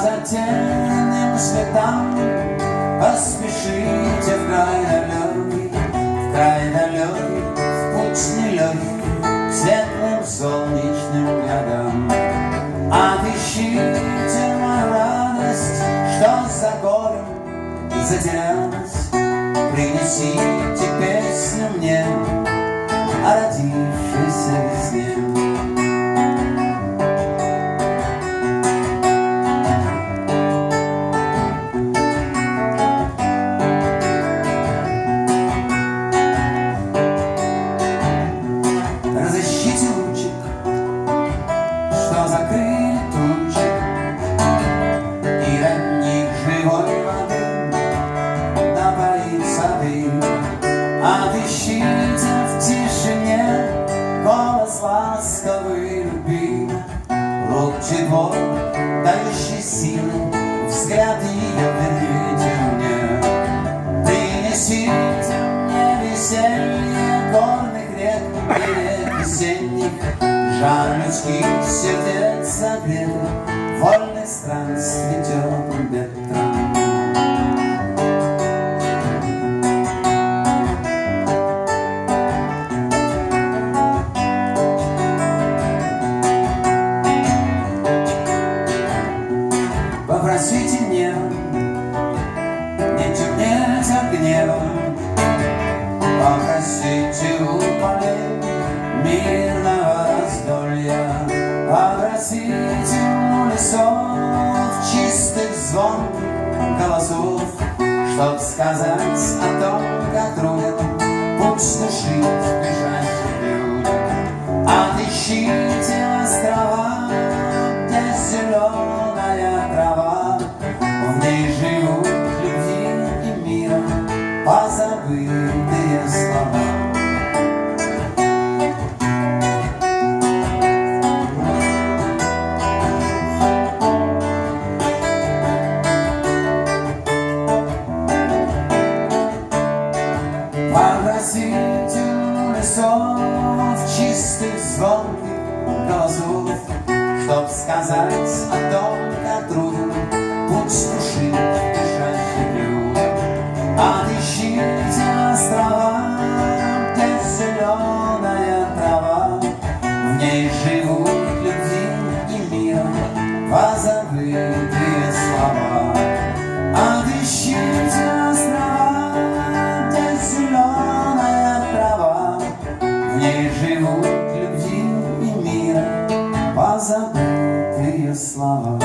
затерянным светам поспешите в край далекий, в путь нелегкий, к светлым солнечным годам. Отыщите мою радость, что за горем затерялась, принесите песню мне о родившейся весне. Разыщите лучик, что закрыли тучи, и родник живой воды напоит сады. Отыщите в тишине голос ласковый, любимый, лучик твой, дающий силы, взгляд ее верните мне. Принесите мне веселье горных рек и рек весенних, жар людских сердец согретых, вольных странствий теплым ветром. Попросите небо не темнеть от гнева, попросите у полей мирного раздолья, попросите у лесов чистых звонких голосов, чтоб сказать о том, как труден путь души бежащих людям. Отыщите острова, где зеленая трава, в ней живут любви и мира позабытые слова. Попросите у лесов чистых звонких голосов, чтоб сказать о том, как труден путь души бежащих людям. Отыщите острова, где зеленая трава, в ней живут любви и мира позабытые слова. Отыщите острова, где зеленая трава, в ней живут любви и мира позабытые слова.